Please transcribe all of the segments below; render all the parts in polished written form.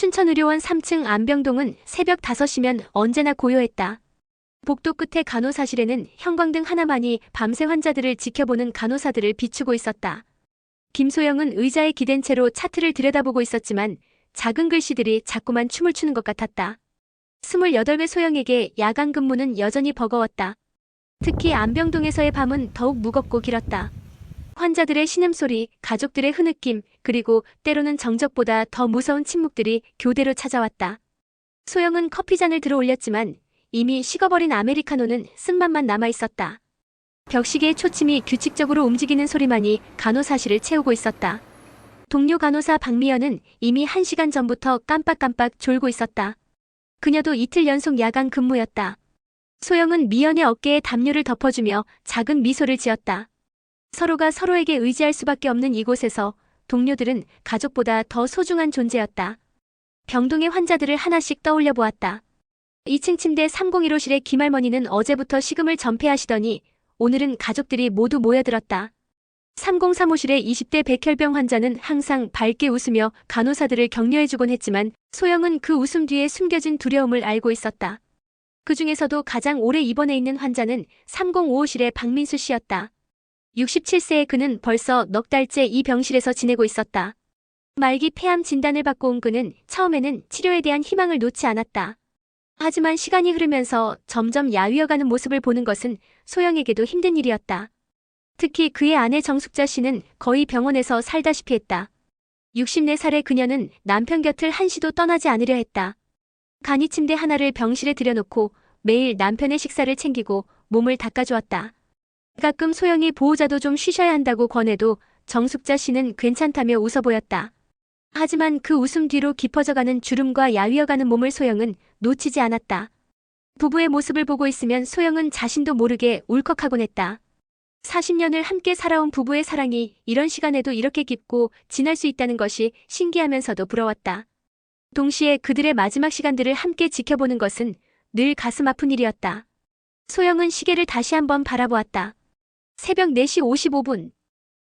춘천의료원 3층 안병동은 새벽 5시면 언제나 고요했다. 복도 끝에 간호사실에는 형광등 하나만이 밤새 환자들을 지켜보는 간호사들을 비추고 있었다. 김소영은 의자에 기댄 채로 차트를 들여다보고 있었지만 작은 글씨들이 자꾸만 춤을 추는 것 같았다. 28배 소영에게 야간 근무는 여전히 버거웠다. 특히 안병동에서의 밤은 더욱 무겁고 길었다. 환자들의 신음소리, 가족들의 흐느낌, 그리고 때로는 정적보다 더 무서운 침묵들이 교대로 찾아왔다. 소영은 커피잔을 들어 올렸지만 이미 식어버린 아메리카노는 쓴맛만 남아있었다. 벽시계의 초침이 규칙적으로 움직이는 소리만이 간호사실을 채우고 있었다. 동료 간호사 박미연은 이미 1시간 전부터 깜빡깜빡 졸고 있었다. 그녀도 이틀 연속 야간 근무였다. 소영은 미연의 어깨에 담요를 덮어주며 작은 미소를 지었다. 서로가 서로에게 의지할 수밖에 없는 이곳에서 동료들은 가족보다 더 소중한 존재였다. 병동의 환자들을 하나씩 떠올려 보았다. 2층 침대 301호실의 김할머니는 어제부터 식음을 전폐하시더니 오늘은 가족들이 모두 모여들었다. 3035실의 20대 백혈병 환자는 항상 밝게 웃으며 간호사들을 격려해주곤 했지만 소영은 그 웃음 뒤에 숨겨진 두려움을 알고 있었다. 그 중에서도 가장 오래 입원해 있는 환자는 3055실의 박민수 씨였다. 67세의 그는 벌써 넉 달째 이 병실에서 지내고 있었다. 말기 폐암 진단을 받고 온 그는 처음에는 치료에 대한 희망을 놓지 않았다. 하지만 시간이 흐르면서 점점 야위어가는 모습을 보는 것은 소영에게도 힘든 일이었다. 특히 그의 아내 정숙자 씨는 거의 병원에서 살다시피 했다. 64살의 그녀는 남편 곁을 한시도 떠나지 않으려 했다. 간이 침대 하나를 병실에 들여놓고 매일 남편의 식사를 챙기고 몸을 닦아주었다. 가끔 소영이 보호자도 좀 쉬셔야 한다고 권해도 정숙자 씨는 괜찮다며 웃어 보였다. 하지만 그 웃음 뒤로 깊어져가는 주름과 야위어가는 몸을 소영은 놓치지 않았다. 부부의 모습을 보고 있으면 소영은 자신도 모르게 울컥하곤 했다. 40년을 함께 살아온 부부의 사랑이 이런 시간에도 이렇게 깊고 진할 수 있다는 것이 신기하면서도 부러웠다. 동시에 그들의 마지막 시간들을 함께 지켜보는 것은 늘 가슴 아픈 일이었다. 소영은 시계를 다시 한번 바라보았다. 새벽 4시 55분.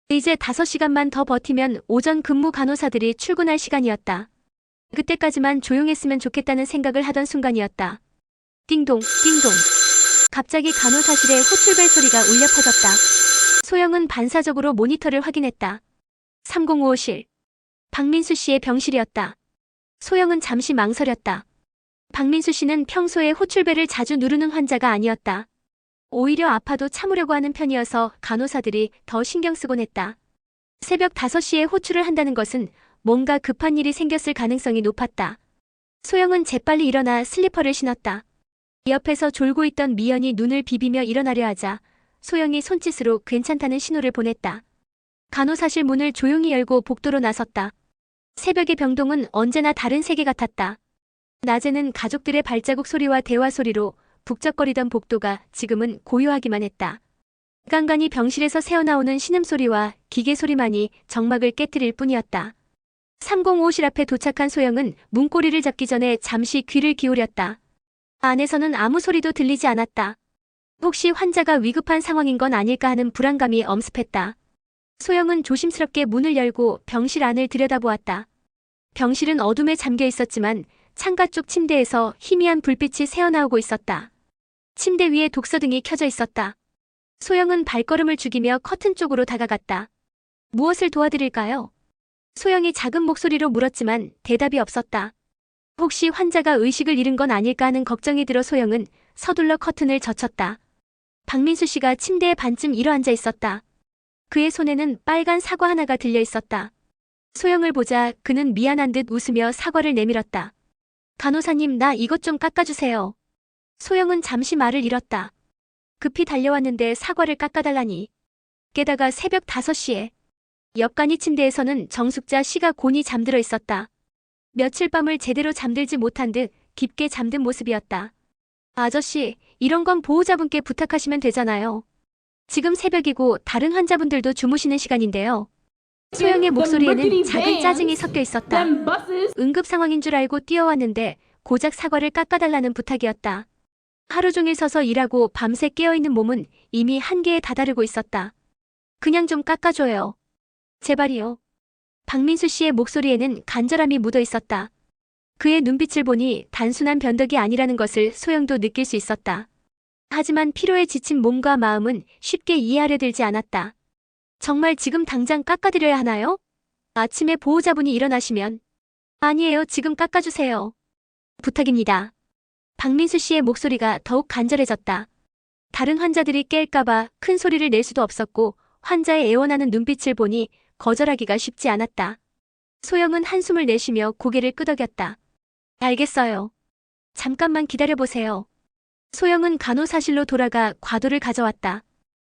이제 5시간만 더 버티면 오전 근무 간호사들이 출근할 시간이었다. 그때까지만 조용했으면 좋겠다는 생각을 하던 순간이었다. 띵동, 띵동. 갑자기 간호사실에 호출벨 소리가 울려 퍼졌다. 소영은 반사적으로 모니터를 확인했다. 3055실. 박민수 씨의 병실이었다. 소영은 잠시 망설였다. 박민수 씨는 평소에 호출벨을 자주 누르는 환자가 아니었다. 오히려 아파도 참으려고 하는 편이어서 간호사들이 더 신경 쓰곤 했다. 새벽 5시에 호출을 한다는 것은 뭔가 급한 일이 생겼을 가능성이 높았다. 소영은 재빨리 일어나 슬리퍼를 신었다. 옆에서 졸고 있던 미연이 눈을 비비며 일어나려 하자 소영이 손짓으로 괜찮다는 신호를 보냈다. 간호사실 문을 조용히 열고 복도로 나섰다. 새벽의 병동은 언제나 다른 세계 같았다. 낮에는 가족들의 발자국 소리와 대화 소리로 북적거리던 복도가 지금은 고요하기만 했다. 깐깐이 병실에서 새어나오는 신음소리와 기계 소리만이 정막을 깨트릴 뿐이었다. 305실 앞에 도착한 소영은 문고리를 잡기 전에 잠시 귀를 기울였다. 안에서는 아무 소리도 들리지 않았다. 혹시 환자가 위급한 상황인 건 아닐까 하는 불안감이 엄습했다. 소영은 조심스럽게 문을 열고 병실 안을 들여다보았다. 병실은 어둠에 잠겨 있었지만 창가 쪽 침대에서 희미한 불빛이 새어나오고 있었다. 침대 위에 독서등이 켜져 있었다. 소영은 발걸음을 죽이며 커튼 쪽으로 다가갔다. 무엇을 도와드릴까요? 소영이 작은 목소리로 물었지만 대답이 없었다. 혹시 환자가 의식을 잃은 건 아닐까 하는 걱정이 들어 소영은 서둘러 커튼을 젖혔다. 박민수 씨가 침대에 반쯤 일어앉아 있었다. 그의 손에는 빨간 사과 하나가 들려 있었다. 소영을 보자 그는 미안한 듯 웃으며 사과를 내밀었다. 간호사님, 나 이것 좀 깎아주세요. 소영은 잠시 말을 잃었다. 급히 달려왔는데 사과를 깎아달라니. 게다가 새벽 5시에. 옆간이 침대에서는 정숙자 씨가 곤히 잠들어 있었다. 며칠 밤을 제대로 잠들지 못한 듯 깊게 잠든 모습이었다. 아저씨, 이런 건 보호자분께 부탁하시면 되잖아요. 지금 새벽이고 다른 환자분들도 주무시는 시간인데요. 소영의 목소리에는 작은 짜증이 섞여 있었다. 응급 상황인 줄 알고 뛰어왔는데 고작 사과를 깎아달라는 부탁이었다. 하루 종일 서서 일하고 밤새 깨어있는 몸은 이미 한계에 다다르고 있었다. 그냥 좀 깎아줘요. 제발이요. 박민수 씨의 목소리에는 간절함이 묻어 있었다. 그의 눈빛을 보니 단순한 변덕이 아니라는 것을 소영도 느낄 수 있었다. 하지만 피로에 지친 몸과 마음은 쉽게 이해하려 들지 않았다. 정말 지금 당장 깎아드려야 하나요? 아침에 보호자분이 일어나시면. 아니에요, 지금 깎아주세요. 부탁입니다. 박민수 씨의 목소리가 더욱 간절해졌다. 다른 환자들이 깰까봐 큰 소리를 낼 수도 없었고 환자의 애원하는 눈빛을 보니 거절하기가 쉽지 않았다. 소영은 한숨을 내쉬며 고개를 끄덕였다. 알겠어요. 잠깐만 기다려보세요. 소영은 간호사실로 돌아가 과도를 가져왔다.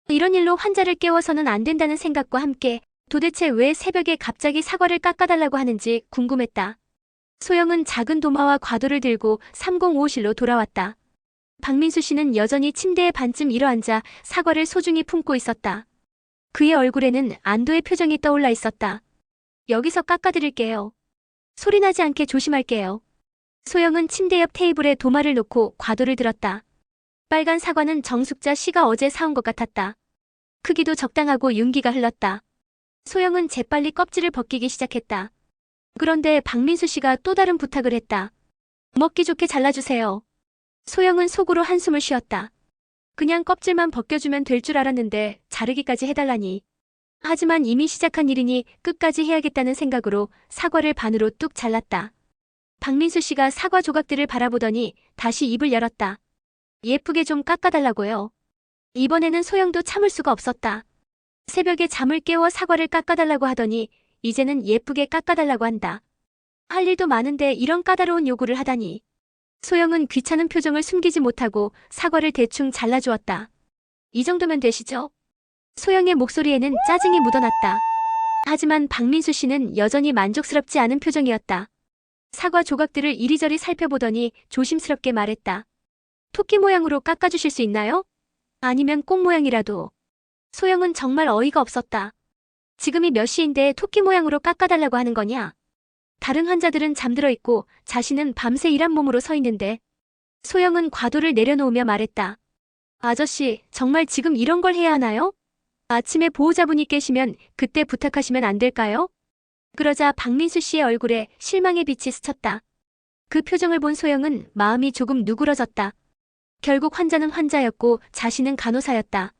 이런 일로 환자를 깨워서는 안 된다는 생각과 함께 도대체 왜 새벽에 갑자기 사과를 깎아달라고 하는지 궁금했다. 소영은 작은 도마와 과도를 들고 305호실로 돌아왔다. 박민수 씨는 여전히 침대에 반쯤 일어앉아 사과를 소중히 품고 있었다. 그의 얼굴에는 안도의 표정이 떠올라 있었다. 여기서 깎아드릴게요. 소리나지 않게 조심할게요. 소영은 침대 옆 테이블에 도마를 놓고 과도를 들었다. 빨간 사과는 정숙자 씨가 어제 사온 것 같았다. 크기도 적당하고 윤기가 흘렀다. 소영은 재빨리 껍질을 벗기기 시작했다. 그런데 박민수 씨가 또 다른 부탁을 했다. 먹기 좋게 잘라주세요. 소영은 속으로 한숨을 쉬었다. 그냥 껍질만 벗겨주면 될 줄 알았는데 자르기까지 해달라니. 하지만 이미 시작한 일이니 끝까지 해야겠다는 생각으로 사과를 반으로 뚝 잘랐다. 박민수 씨가 사과 조각들을 바라보더니 다시 입을 열었다. 예쁘게 좀 깎아달라고요. 이번에는 소영도 참을 수가 없었다. 새벽에 잠을 깨워 사과를 깎아달라고 하더니 이제는 예쁘게 깎아달라고 한다. 할 일도 많은데 이런 까다로운 요구를 하다니. 소영은 귀찮은 표정을 숨기지 못하고 사과를 대충 잘라주었다. 이 정도면 되시죠? 소영의 목소리에는 짜증이 묻어났다. 하지만 박민수 씨는 여전히 만족스럽지 않은 표정이었다. 사과 조각들을 이리저리 살펴보더니 조심스럽게 말했다. 토끼 모양으로 깎아주실 수 있나요? 아니면 꽃 모양이라도. 소영은 정말 어이가 없었다. 지금이 몇 시인데 토끼 모양으로 깎아달라고 하는 거냐? 다른 환자들은 잠들어 있고 자신은 밤새 일한 몸으로 서 있는데. 소영은 과도를 내려놓으며 말했다. 아저씨, 정말 지금 이런 걸 해야 하나요? 아침에 보호자분이 깨시면 그때 부탁하시면 안 될까요? 그러자 박민수 씨의 얼굴에 실망의 빛이 스쳤다. 그 표정을 본 소영은 마음이 조금 누그러졌다. 결국 환자는 환자였고 자신은 간호사였다.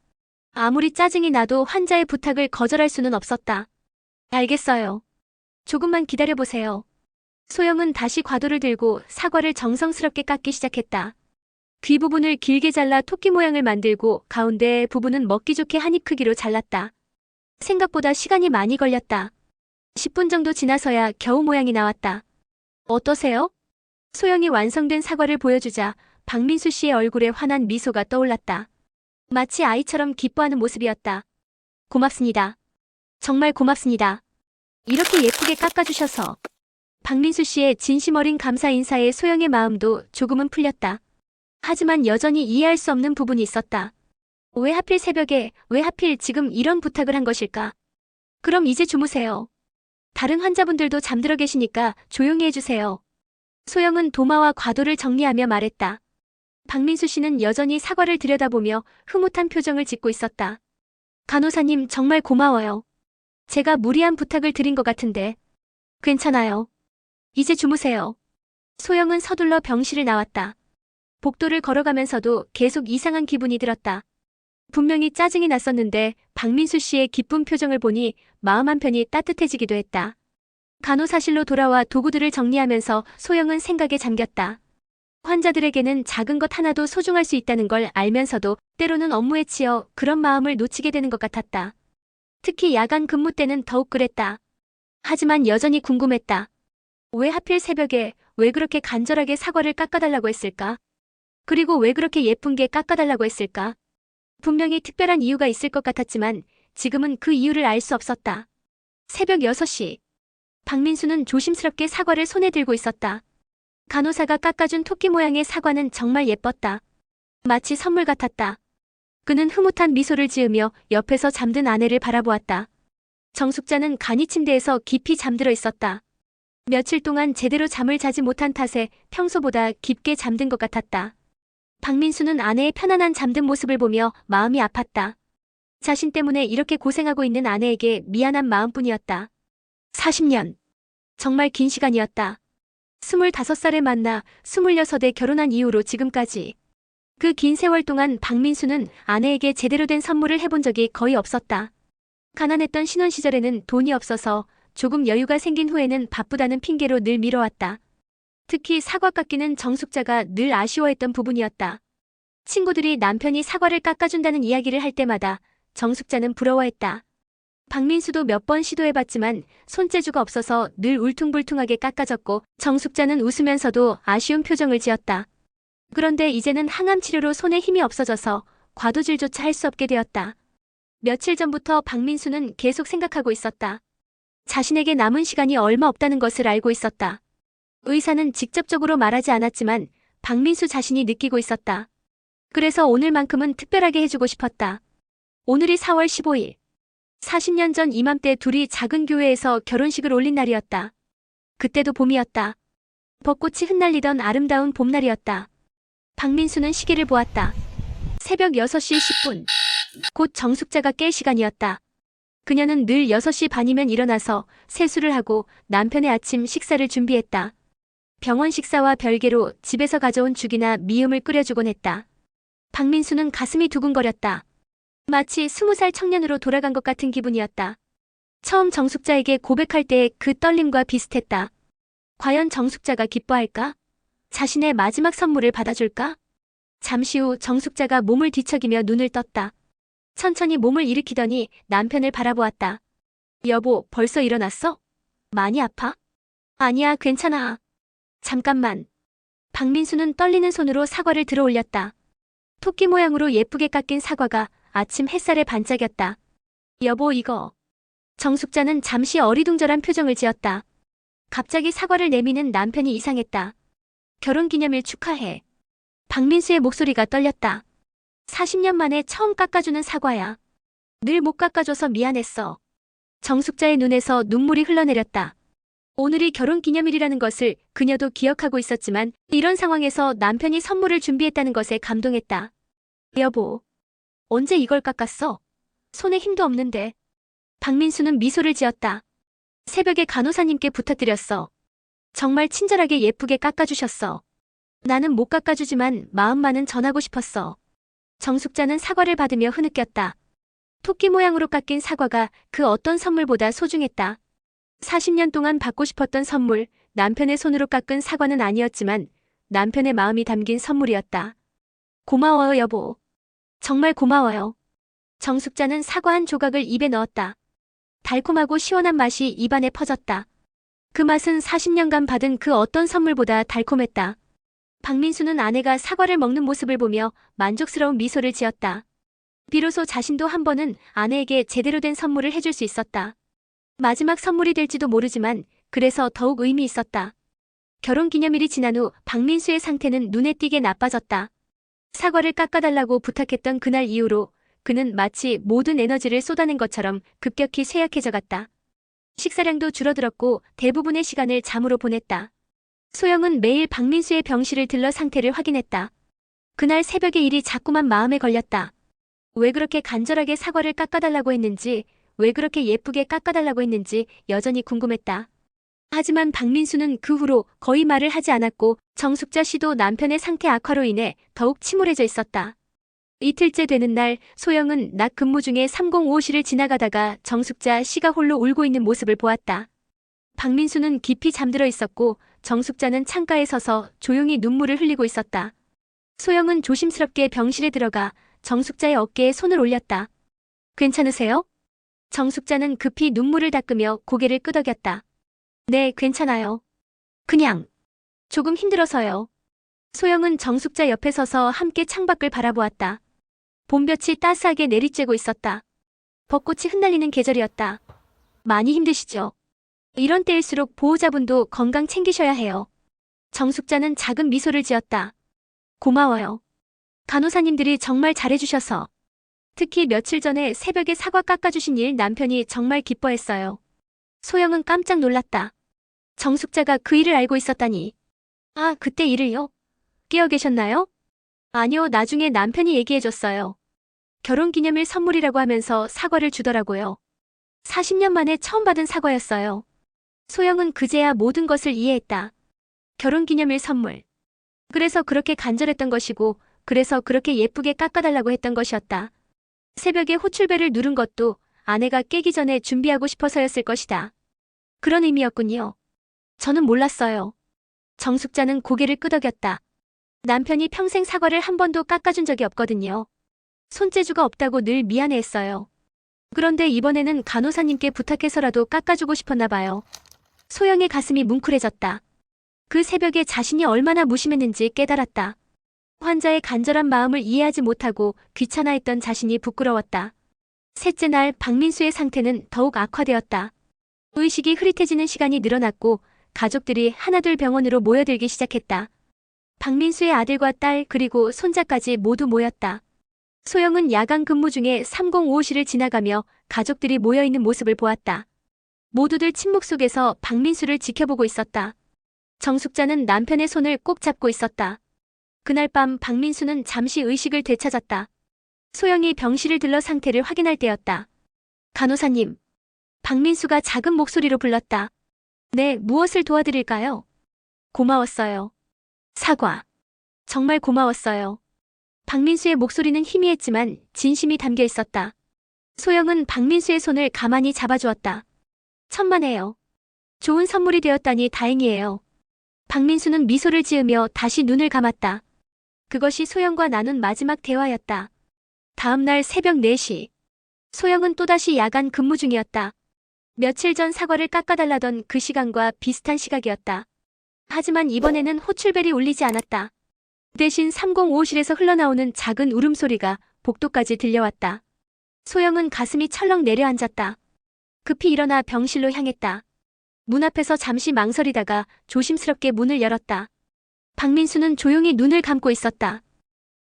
아무리 짜증이 나도 환자의 부탁을 거절할 수는 없었다. 알겠어요. 조금만 기다려보세요. 소영은 다시 과도를 들고 사과를 정성스럽게 깎기 시작했다. 귀 부분을 길게 잘라 토끼 모양을 만들고 가운데 부분은 먹기 좋게 한 입 크기로 잘랐다. 생각보다 시간이 많이 걸렸다. 10분 정도 지나서야 겨우 모양이 나왔다. 어떠세요? 소영이 완성된 사과를 보여주자 박민수 씨의 얼굴에 환한 미소가 떠올랐다. 마치 아이처럼 기뻐하는 모습이었다. 고맙습니다. 정말 고맙습니다. 이렇게 예쁘게 깎아주셔서. 박민수 씨의 진심 어린 감사 인사에 소영의 마음도 조금은 풀렸다. 하지만 여전히 이해할 수 없는 부분이 있었다. 왜 하필 새벽에, 왜 하필 지금 이런 부탁을 한 것일까? 그럼 이제 주무세요. 다른 환자분들도 잠들어 계시니까 조용히 해주세요. 소영은 도마와 과도를 정리하며 말했다. 박민수 씨는 여전히 사과를 들여다보며 흐뭇한 표정을 짓고 있었다. 간호사님, 정말 고마워요. 제가 무리한 부탁을 드린 것 같은데. 괜찮아요. 이제 주무세요. 소영은 서둘러 병실을 나왔다. 복도를 걸어가면서도 계속 이상한 기분이 들었다. 분명히 짜증이 났었는데 박민수 씨의 기쁜 표정을 보니 마음 한편이 따뜻해지기도 했다. 간호사실로 돌아와 도구들을 정리하면서 소영은 생각에 잠겼다. 환자들에게는 작은 것 하나도 소중할 수 있다는 걸 알면서도 때로는 업무에 치여 그런 마음을 놓치게 되는 것 같았다. 특히 야간 근무 때는 더욱 그랬다. 하지만 여전히 궁금했다. 왜 하필 새벽에, 왜 그렇게 간절하게 사과를 깎아달라고 했을까? 그리고 왜 그렇게 예쁜 게 깎아달라고 했을까? 분명히 특별한 이유가 있을 것 같았지만 지금은 그 이유를 알 수 없었다. 새벽 6시. 박민수는 조심스럽게 사과를 손에 들고 있었다. 간호사가 깎아준 토끼 모양의 사과는 정말 예뻤다. 마치 선물 같았다. 그는 흐뭇한 미소를 지으며 옆에서 잠든 아내를 바라보았다. 정숙자는 간이 침대에서 깊이 잠들어 있었다. 며칠 동안 제대로 잠을 자지 못한 탓에 평소보다 깊게 잠든 것 같았다. 박민수는 아내의 편안한 잠든 모습을 보며 마음이 아팠다. 자신 때문에 이렇게 고생하고 있는 아내에게 미안한 마음뿐이었다. 40년. 정말 긴 시간이었다. 25살에 만나 26에 결혼한 이후로 지금까지 그 긴 세월 동안 박민수는 아내에게 제대로 된 선물을 해본 적이 거의 없었다. 가난했던 신혼 시절에는 돈이 없어서 조금 여유가 생긴 후에는 바쁘다는 핑계로 늘 미뤄왔다. 특히 사과 깎기는 정숙자가 늘 아쉬워했던 부분이었다. 친구들이 남편이 사과를 깎아준다는 이야기를 할 때마다 정숙자는 부러워했다. 박민수도 몇 번 시도해봤지만 손재주가 없어서 늘 울퉁불퉁하게 깎아졌고 정숙자는 웃으면서도 아쉬운 표정을 지었다. 그런데 이제는 항암 치료로 손에 힘이 없어져서 과도질조차 할 수 없게 되었다. 며칠 전부터 박민수는 계속 생각하고 있었다. 자신에게 남은 시간이 얼마 없다는 것을 알고 있었다. 의사는 직접적으로 말하지 않았지만 박민수 자신이 느끼고 있었다. 그래서 오늘만큼은 특별하게 해주고 싶었다. 오늘이 4월 15일. 40년 전 이맘때 둘이 작은 교회에서 결혼식을 올린 날이었다. 그때도 봄이었다. 벚꽃이 흩날리던 아름다운 봄날이었다. 박민수는 시계를 보았다. 새벽 6시 10분. 곧 정숙자가 깰 시간이었다. 그녀는 늘 6시 반이면 일어나서 세수를 하고 남편의 아침 식사를 준비했다. 병원 식사와 별개로 집에서 가져온 죽이나 미음을 끓여주곤 했다. 박민수는 가슴이 두근거렸다. 마치 20살 청년으로 돌아간 것 같은 기분이었다. 처음 정숙자에게 고백할 때의 그 떨림과 비슷했다. 과연 정숙자가 기뻐할까? 자신의 마지막 선물을 받아줄까? 잠시 후 정숙자가 몸을 뒤척이며 눈을 떴다. 천천히 몸을 일으키더니 남편을 바라보았다. 여보, 벌써 일어났어? 많이 아파? 아니야, 괜찮아. 잠깐만. 박민수는 떨리는 손으로 사과를 들어 올렸다. 토끼 모양으로 예쁘게 깎인 사과가 아침 햇살에 반짝였다. 여보, 이거. 정숙자는 잠시 어리둥절한 표정을 지었다. 갑자기 사과를 내미는 남편이 이상했다. 결혼기념일 축하해. 박민수의 목소리가 떨렸다. 40년 만에 처음 깎아주는 사과야. 늘 못 깎아줘서 미안했어. 정숙자의 눈에서 눈물이 흘러내렸다. 오늘이 결혼기념일이라는 것을 그녀도 기억하고 있었지만 이런 상황에서 남편이 선물을 준비했다는 것에 감동했다. 여보, 언제 이걸 깎았어? 손에 힘도 없는데. 박민수는 미소를 지었다. 새벽에 간호사님께 부탁드렸어. 정말 친절하게 예쁘게 깎아주셨어. 나는 못 깎아주지만 마음만은 전하고 싶었어. 정숙자는 사과를 받으며 흐느꼈다. 토끼 모양으로 깎인 사과가 그 어떤 선물보다 소중했다. 40년 동안 받고 싶었던 선물, 남편의 손으로 깎은 사과는 아니었지만 남편의 마음이 담긴 선물이었다. 고마워요, 여보. 정말 고마워요. 정숙자는 사과 한 조각을 입에 넣었다. 달콤하고 시원한 맛이 입안에 퍼졌다. 그 맛은 40년간 받은 그 어떤 선물보다 달콤했다. 박민수는 아내가 사과를 먹는 모습을 보며 만족스러운 미소를 지었다. 비로소 자신도 한 번은 아내에게 제대로 된 선물을 해줄 수 있었다. 마지막 선물이 될지도 모르지만 그래서 더욱 의미 있었다. 결혼기념일이 지난 후 박민수의 상태는 눈에 띄게 나빠졌다. 사과를 깎아달라고 부탁했던 그날 이후로 그는 마치 모든 에너지를 쏟아낸 것처럼 급격히 쇠약해져 갔다. 식사량도 줄어들었고 대부분의 시간을 잠으로 보냈다. 소영은 매일 박민수의 병실을 들러 상태를 확인했다. 그날 새벽에 일이 자꾸만 마음에 걸렸다. 왜 그렇게 간절하게 사과를 깎아달라고 했는지, 왜 그렇게 예쁘게 깎아달라고 했는지 여전히 궁금했다. 하지만 박민수는 그 후로 거의 말을 하지 않았고 정숙자 씨도 남편의 상태 악화로 인해 더욱 침울해져 있었다. 이틀째 되는 날 소영은 낮 근무 중에 305호실을 지나가다가 정숙자 씨가 홀로 울고 있는 모습을 보았다. 박민수는 깊이 잠들어 있었고 정숙자는 창가에 서서 조용히 눈물을 흘리고 있었다. 소영은 조심스럽게 병실에 들어가 정숙자의 어깨에 손을 올렸다. 괜찮으세요? 정숙자는 급히 눈물을 닦으며 고개를 끄덕였다. 네, 괜찮아요. 그냥 조금 힘들어서요. 소영은 정숙자 옆에 서서 함께 창밖을 바라보았다. 봄볕이 따스하게 내리쬐고 있었다. 벚꽃이 흩날리는 계절이었다. 많이 힘드시죠? 이런 때일수록 보호자분도 건강 챙기셔야 해요. 정숙자는 작은 미소를 지었다. 고마워요. 간호사님들이 정말 잘해주셔서. 특히 며칠 전에 새벽에 사과 깎아주신 일 남편이 정말 기뻐했어요. 소영은 깜짝 놀랐다. 정숙자가 그 일을 알고 있었다니. 아, 그때 일을요? 깨어 계셨나요? 아니요, 나중에 남편이 얘기해줬어요. 결혼기념일 선물이라고 하면서 사과를 주더라고요. 40년 만에 처음 받은 사과였어요. 소영은 그제야 모든 것을 이해했다. 결혼기념일 선물. 그래서 그렇게 간절했던 것이고, 그래서 그렇게 예쁘게 깎아달라고 했던 것이었다. 새벽에 호출벨을 누른 것도 아내가 깨기 전에 준비하고 싶어서였을 것이다. 그런 의미였군요. 저는 몰랐어요. 정숙자는 고개를 끄덕였다. 남편이 평생 사과를 한 번도 깎아준 적이 없거든요. 손재주가 없다고 늘 미안해했어요. 그런데 이번에는 간호사님께 부탁해서라도 깎아주고 싶었나 봐요. 소영의 가슴이 뭉클해졌다. 그 새벽에 자신이 얼마나 무심했는지 깨달았다. 환자의 간절한 마음을 이해하지 못하고 귀찮아했던 자신이 부끄러웠다. 셋째 날 박민수의 상태는 더욱 악화되었다. 의식이 흐릿해지는 시간이 늘어났고 가족들이 하나둘 병원으로 모여들기 시작했다. 박민수의 아들과 딸 그리고 손자까지 모두 모였다. 소영은 야간 근무 중에 305호실을 지나가며 가족들이 모여있는 모습을 보았다. 모두들 침묵 속에서 박민수를 지켜보고 있었다. 정숙자는 남편의 손을 꼭 잡고 있었다. 그날 밤 박민수는 잠시 의식을 되찾았다. 소영이 병실을 들러 상태를 확인할 때였다. 간호사님. 박민수가 작은 목소리로 불렀다. 네, 무엇을 도와드릴까요? 고마웠어요. 사과. 정말 고마웠어요. 박민수의 목소리는 희미했지만 진심이 담겨 있었다. 소영은 박민수의 손을 가만히 잡아주었다. 천만에요. 좋은 선물이 되었다니 다행이에요. 박민수는 미소를 지으며 다시 눈을 감았다. 그것이 소영과 나눈 마지막 대화였다. 다음 날 새벽 4시. 소영은 또다시 야간 근무 중이었다. 며칠 전 사과를 깎아달라던 그 시간과 비슷한 시각이었다. 하지만 이번에는 호출벨이 울리지 않았다. 대신 305호실에서 흘러나오는 작은 울음소리가 복도까지 들려왔다. 소영은 가슴이 철렁 내려앉았다. 급히 일어나 병실로 향했다. 문 앞에서 잠시 망설이다가 조심스럽게 문을 열었다. 박민수는 조용히 눈을 감고 있었다.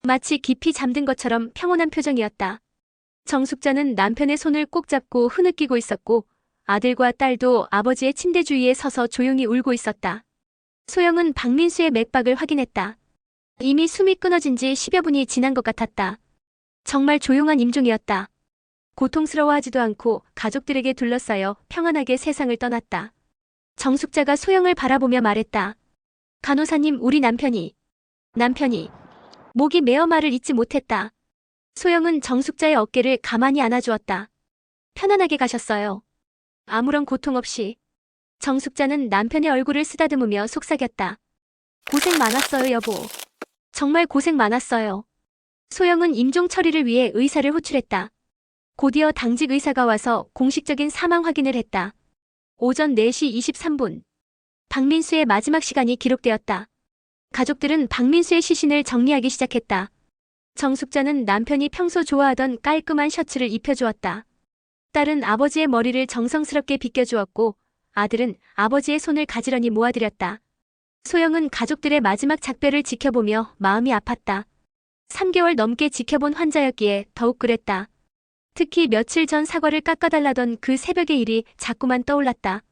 마치 깊이 잠든 것처럼 평온한 표정이었다. 정숙자는 남편의 손을 꼭 잡고 흐느끼고 있었고 아들과 딸도 아버지의 침대 주위에 서서 조용히 울고 있었다. 소영은 박민수의 맥박을 확인했다. 이미 숨이 끊어진 지 10여 분이 지난 것 같았다. 정말 조용한 임종이었다. 고통스러워하지도 않고 가족들에게 둘러싸여 평안하게 세상을 떠났다. 정숙자가 소영을 바라보며 말했다. 간호사님, 우리 남편이. 목이 메어 말을 잇지 못했다. 소영은 정숙자의 어깨를 가만히 안아주었다. 편안하게 가셨어요. 아무런 고통 없이. 정숙자는 남편의 얼굴을 쓰다듬으며 속삭였다. 고생 많았어요, 여보. 정말 고생 많았어요. 소영은 임종 처리를 위해 의사를 호출했다. 곧이어 당직 의사가 와서 공식적인 사망 확인을 했다. 오전 4시 23분. 박민수의 마지막 시간이 기록되었다. 가족들은 박민수의 시신을 정리하기 시작했다. 정숙자는 남편이 평소 좋아하던 깔끔한 셔츠를 입혀주었다. 딸은 아버지의 머리를 정성스럽게 빗겨주었고 아들은 아버지의 손을 가지런히 모아드렸다. 소영은 가족들의 마지막 작별을 지켜보며 마음이 아팠다. 3개월 넘게 지켜본 환자였기에 더욱 그랬다. 특히 며칠 전 사과를 깎아달라던 그 새벽의 일이 자꾸만 떠올랐다.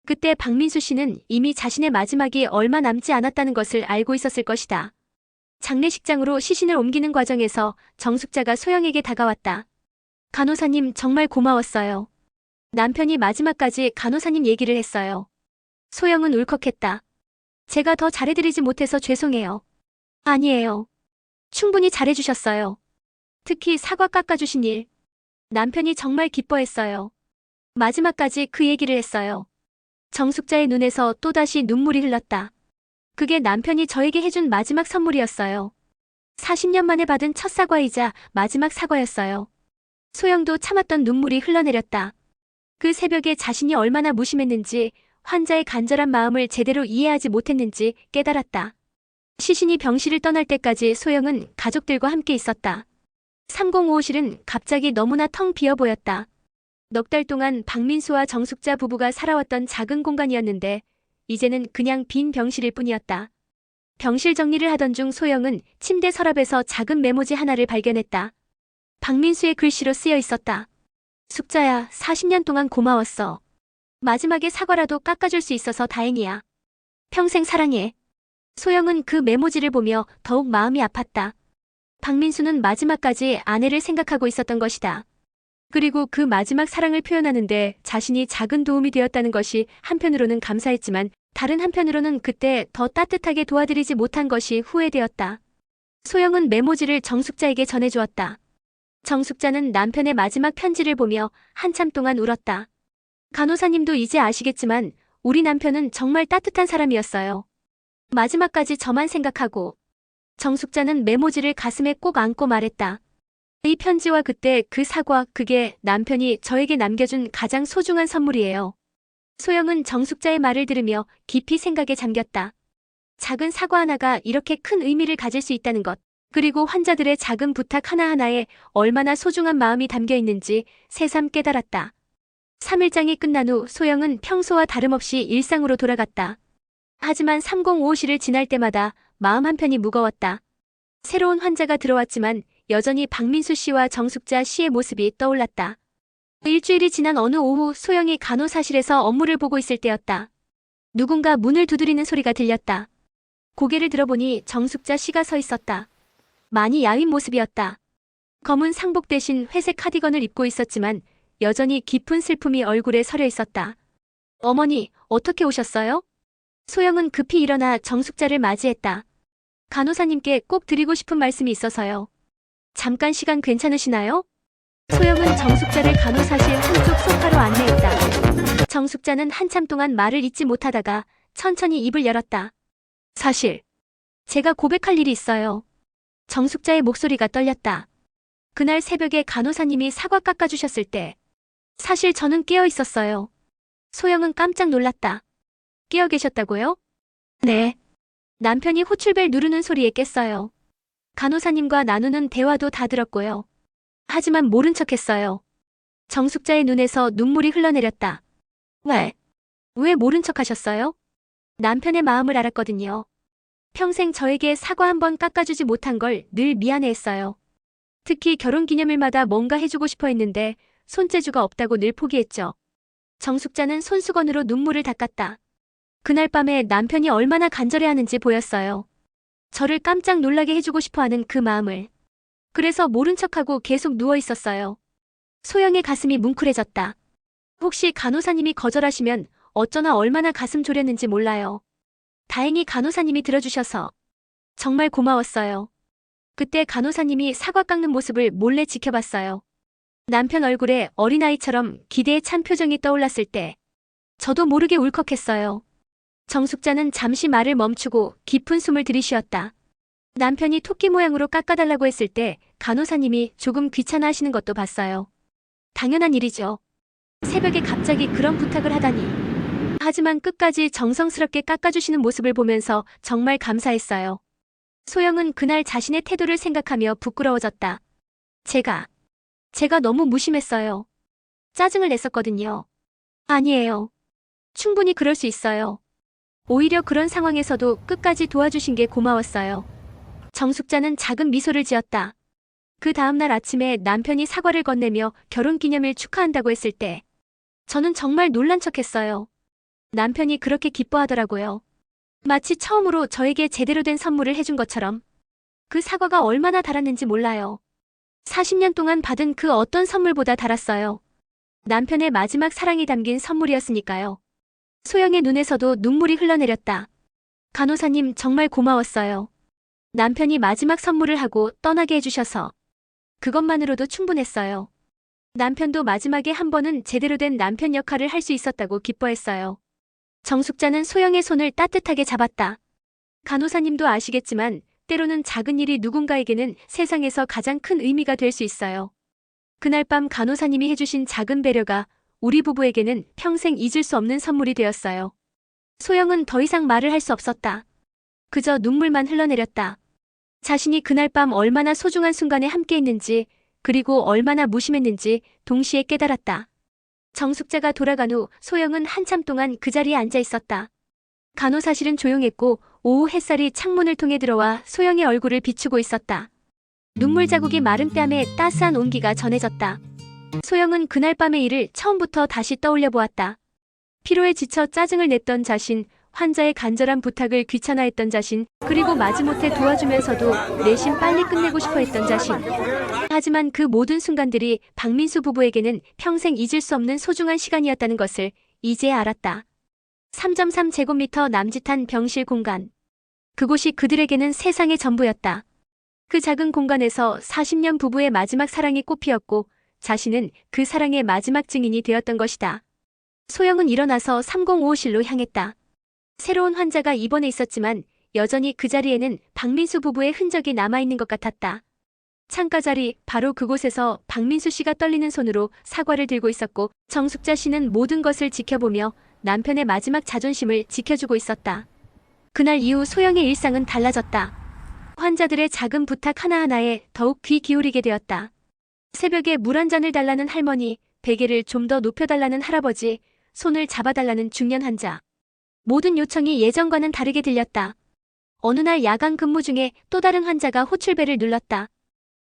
그때 박민수 씨는 이미 자신의 마지막이 얼마 남지 않았다는 것을 알고 있었을 것이다. 장례식장으로 시신을 옮기는 과정에서 정숙자가 소영에게 다가왔다. 간호사님 정말 고마웠어요. 남편이 마지막까지 간호사님 얘기를 했어요. 소영은 울컥했다. 제가 더 잘해드리지 못해서 죄송해요. 아니에요. 충분히 잘해주셨어요. 특히 사과 깎아주신 일. 남편이 정말 기뻐했어요. 마지막까지 그 얘기를 했어요. 정숙자의 눈에서 또다시 눈물이 흘렀다. 그게 남편이 저에게 해준 마지막 선물이었어요. 40년 만에 받은 첫 사과이자 마지막 사과였어요. 소영도 참았던 눈물이 흘러내렸다. 그 새벽에 자신이 얼마나 무심했는지, 환자의 간절한 마음을 제대로 이해하지 못했는지 깨달았다. 시신이 병실을 떠날 때까지 소영은 가족들과 함께 있었다. 305호실은 갑자기 너무나 텅 비어 보였다. 넉 달 동안 박민수와 정숙자 부부가 살아왔던 작은 공간이었는데 이제는 그냥 빈 병실일 뿐이었다. 병실 정리를 하던 중 소영은 침대 서랍에서 작은 메모지 하나를 발견했다. 박민수의 글씨로 쓰여 있었다. 숙자야, 40년 동안 고마웠어. 마지막에 사과라도 깎아줄 수 있어서 다행이야. 평생 사랑해. 소영은 그 메모지를 보며 더욱 마음이 아팠다. 박민수는 마지막까지 아내를 생각하고 있었던 것이다. 그리고 그 마지막 사랑을 표현하는데 자신이 작은 도움이 되었다는 것이 한편으로는 감사했지만 다른 한편으로는 그때 더 따뜻하게 도와드리지 못한 것이 후회되었다. 소영은 메모지를 정숙자에게 전해주었다. 정숙자는 남편의 마지막 편지를 보며 한참 동안 울었다. 간호사님도 이제 아시겠지만 우리 남편은 정말 따뜻한 사람이었어요. 마지막까지 저만 생각하고. 정숙자는 메모지를 가슴에 꼭 안고 말했다. 이 편지와 그때 그 사과, 그게 남편이 저에게 남겨준 가장 소중한 선물이에요. 소영은 정숙자의 말을 들으며 깊이 생각에 잠겼다. 작은 사과 하나가 이렇게 큰 의미를 가질 수 있다는 것, 그리고 환자들의 작은 부탁 하나하나에 얼마나 소중한 마음이 담겨 있는지 새삼 깨달았다. 3일장이 끝난 후 소영은 평소와 다름없이 일상으로 돌아갔다. 하지만 305호실을 지날 때마다 마음 한편이 무거웠다. 새로운 환자가 들어왔지만 여전히 박민수 씨와 정숙자 씨의 모습이 떠올랐다. 일주일이 지난 어느 오후 소영이 간호사실에서 업무를 보고 있을 때였다. 누군가 문을 두드리는 소리가 들렸다. 고개를 들어보니 정숙자 씨가 서 있었다. 많이 야윈 모습이었다. 검은 상복 대신 회색 카디건을 입고 있었지만 여전히 깊은 슬픔이 얼굴에 서려 있었다. 어머니, 어떻게 오셨어요? 소영은 급히 일어나 정숙자를 맞이했다. 간호사님께 꼭 드리고 싶은 말씀이 있어서요. 잠깐 시간 괜찮으시나요? 소영은 정숙자를 간호사실 한쪽 소파로 안내했다. 정숙자는 한참 동안 말을 잇지 못하다가 천천히 입을 열었다. 사실, 제가 고백할 일이 있어요. 정숙자의 목소리가 떨렸다. 그날 새벽에 간호사님이 사과 깎아주셨을 때 사실 저는 깨어 있었어요. 소영은 깜짝 놀랐다. 깨어 계셨다고요? 네. 남편이 호출벨 누르는 소리에 깼어요. 간호사님과 나누는 대화도 다 들었고요. 하지만 모른 척했어요. 정숙자의 눈에서 눈물이 흘러내렸다. 왜 모른 척하셨어요? 남편의 마음을 알았거든요. 평생 저에게 사과 한 번 깎아주지 못한 걸 늘 미안해했어요. 특히 결혼기념일마다 뭔가 해주고 싶어 했는데 손재주가 없다고 늘 포기했죠. 정숙자는 손수건으로 눈물을 닦았다. 그날 밤에 남편이 얼마나 간절해하는지 보였어요. 저를 깜짝 놀라게 해주고 싶어하는 그 마음을. 그래서 모른 척하고 계속 누워 있었어요. 소영의 가슴이 뭉클해졌다. 혹시 간호사님이 거절하시면 어쩌나 얼마나 가슴 졸였는지 몰라요. 다행히 간호사님이 들어주셔서 정말 고마웠어요. 그때 간호사님이 사과 깎는 모습을 몰래 지켜봤어요. 남편 얼굴에 어린아이처럼 기대에 찬 표정이 떠올랐을 때 저도 모르게 울컥했어요. 정숙자는 잠시 말을 멈추고 깊은 숨을 들이쉬었다. 남편이 토끼 모양으로 깎아달라고 했을 때 간호사님이 조금 귀찮아하시는 것도 봤어요. 당연한 일이죠. 새벽에 갑자기 그런 부탁을 하다니. 하지만 끝까지 정성스럽게 깎아주시는 모습을 보면서 정말 감사했어요. 소영은 그날 자신의 태도를 생각하며 부끄러워졌다. 제가 너무 무심했어요. 짜증을 냈었거든요. 아니에요. 충분히 그럴 수 있어요. 오히려 그런 상황에서도 끝까지 도와주신 게 고마웠어요. 정숙자는 작은 미소를 지었다. 그 다음날 아침에 남편이 사과를 건네며 결혼기념일 축하한다고 했을 때 저는 정말 놀란 척했어요. 남편이 그렇게 기뻐하더라고요. 마치 처음으로 저에게 제대로 된 선물을 해준 것처럼. 그 사과가 얼마나 달았는지 몰라요. 40년 동안 받은 그 어떤 선물보다 달았어요. 남편의 마지막 사랑이 담긴 선물이었으니까요. 소영의 눈에서도 눈물이 흘러내렸다. 간호사님 정말 고마웠어요. 남편이 마지막 선물을 하고 떠나게 해주셔서 그것만으로도 충분했어요. 남편도 마지막에 한 번은 제대로 된 남편 역할을 할 수 있었다고 기뻐했어요. 정숙자는 소영의 손을 따뜻하게 잡았다. 간호사님도 아시겠지만 때로는 작은 일이 누군가에게는 세상에서 가장 큰 의미가 될 수 있어요. 그날 밤 간호사님이 해주신 작은 배려가 우리 부부에게는 평생 잊을 수 없는 선물이 되었어요. 소영은 더 이상 말을 할 수 없었다. 그저 눈물만 흘러내렸다. 자신이 그날 밤 얼마나 소중한 순간에 함께했는지, 그리고 얼마나 무심했는지 동시에 깨달았다. 정숙자가 돌아간 후 소영은 한참 동안 그 자리에 앉아 있었다. 간호사실은 조용했고 오후 햇살이 창문을 통해 들어와 소영의 얼굴을 비추고 있었다. 눈물 자국이 마른 뺨에 따스한 온기가 전해졌다. 소영은 그날 밤의 일을 처음부터 다시 떠올려 보았다. 피로에 지쳐 짜증을 냈던 자신, 환자의 간절한 부탁을 귀찮아했던 자신, 그리고 마지못해 도와주면서도 내심 빨리 끝내고 싶어 했던 자신. 하지만 그 모든 순간들이 박민수 부부에게는 평생 잊을 수 없는 소중한 시간이었다는 것을 이제야 알았다. 3.3제곱미터 남짓한 병실 공간. 그곳이 그들에게는 세상의 전부였다. 그 작은 공간에서 40년 부부의 마지막 사랑이 꽃피었고 자신은 그 사랑의 마지막 증인이 되었던 것이다. 소영은 일어나서 305호실로 향했다. 새로운 환자가 입원해 있었지만 여전히 그 자리에는 박민수 부부의 흔적이 남아있는 것 같았다. 창가 자리 바로 그곳에서 박민수 씨가 떨리는 손으로 사과를 들고 있었고 정숙자 씨는 모든 것을 지켜보며 남편의 마지막 자존심을 지켜주고 있었다. 그날 이후 소영의 일상은 달라졌다. 환자들의 작은 부탁 하나하나에 더욱 귀 기울이게 되었다. 새벽에 물 한 잔을 달라는 할머니, 베개를 좀 더 높여달라는 할아버지, 손을 잡아달라는 중년 환자. 모든 요청이 예전과는 다르게 들렸다. 어느 날 야간 근무 중에 또 다른 환자가 호출벨을 눌렀다.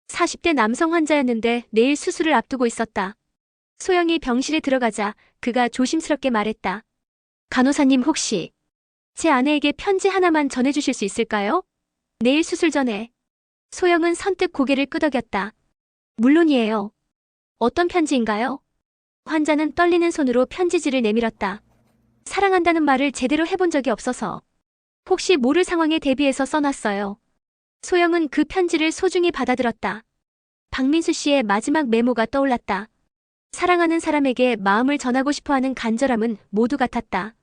40대 남성 환자였는데 내일 수술을 앞두고 있었다. 소영이 병실에 들어가자 그가 조심스럽게 말했다. 간호사님 혹시 제 아내에게 편지 하나만 전해주실 수 있을까요? 내일 수술 전에. 소영은 선뜻 고개를 끄덕였다. 물론이에요. 어떤 편지인가요? 환자는 떨리는 손으로 편지지를 내밀었다. 사랑한다는 말을 제대로 해본 적이 없어서 혹시 모를 상황에 대비해서 써놨어요. 소영은 그 편지를 소중히 받아들었다. 박민수 씨의 마지막 메모가 떠올랐다. 사랑하는 사람에게 마음을 전하고 싶어하는 간절함은 모두 같았다.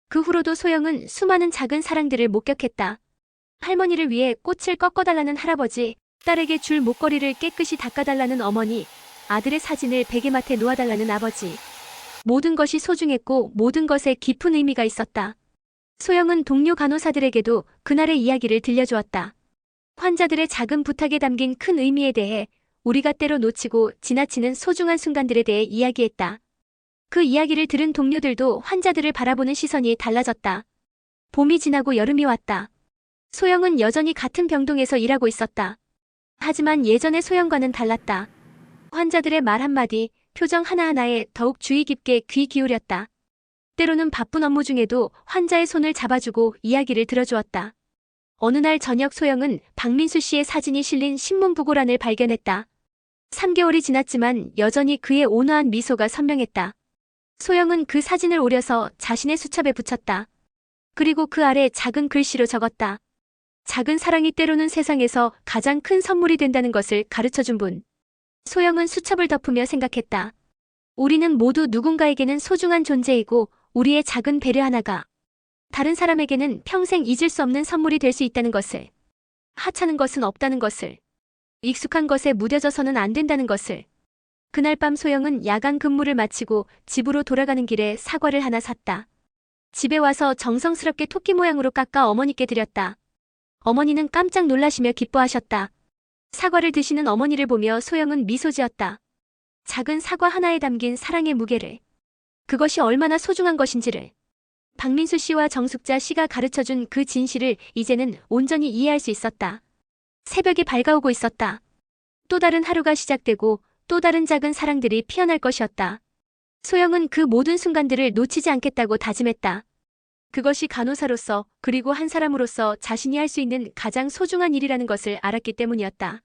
그 후로도 소영은 수많은 작은 사랑들을 목격했다. 할머니를 위해 꽃을 꺾어달라는 할아버지, 딸에게 줄 목걸이를 깨끗이 닦아달라는 어머니, 아들의 사진을 베개맡에 놓아달라는 아버지. 모든 것이 소중했고 모든 것에 깊은 의미가 있었다. 소영은 동료 간호사들에게도 그날의 이야기를 들려주었다. 환자들의 작은 부탁에 담긴 큰 의미에 대해 우리가 때로 놓치고 지나치는 소중한 순간들에 대해 이야기했다. 그 이야기를 들은 동료들도 환자들을 바라보는 시선이 달라졌다. 봄이 지나고 여름이 왔다. 소영은 여전히 같은 병동에서 일하고 있었다. 하지만 예전의 소영과는 달랐다. 환자들의 말 한마디, 표정 하나하나에 더욱 주의 깊게 귀 기울였다. 때로는 바쁜 업무 중에도 환자의 손을 잡아주고 이야기를 들어주었다. 어느 날 저녁 소영은 박민수 씨의 사진이 실린 신문 부고란을 발견했다. 3개월이 지났지만 여전히 그의 온화한 미소가 선명했다. 소영은 그 사진을 오려서 자신의 수첩에 붙였다. 그리고 그 아래 작은 글씨로 적었다. 작은 사랑이 때로는 세상에서 가장 큰 선물이 된다는 것을 가르쳐준 분. 소영은 수첩을 덮으며 생각했다. 우리는 모두 누군가에게는 소중한 존재이고 우리의 작은 배려 하나가 다른 사람에게는 평생 잊을 수 없는 선물이 될 수 있다는 것을. 하찮은 것은 없다는 것을. 익숙한 것에 무뎌져서는 안 된다는 것을. 그날 밤 소영은 야간 근무를 마치고 집으로 돌아가는 길에 사과를 하나 샀다. 집에 와서 정성스럽게 토끼 모양으로 깎아 어머니께 드렸다. 어머니는 깜짝 놀라시며 기뻐하셨다. 사과를 드시는 어머니를 보며 소영은 미소 지었다. 작은 사과 하나에 담긴 사랑의 무게를. 그것이 얼마나 소중한 것인지를. 박민수 씨와 정숙자 씨가 가르쳐준 그 진실을 이제는 온전히 이해할 수 있었다. 새벽이 밝아오고 있었다. 또 다른 하루가 시작되고 또 다른 작은 사랑들이 피어날 것이었다. 소영은 그 모든 순간들을 놓치지 않겠다고 다짐했다. 그것이 간호사로서 그리고 한 사람으로서 자신이 할 수 있는 가장 소중한 일이라는 것을 알았기 때문이었다.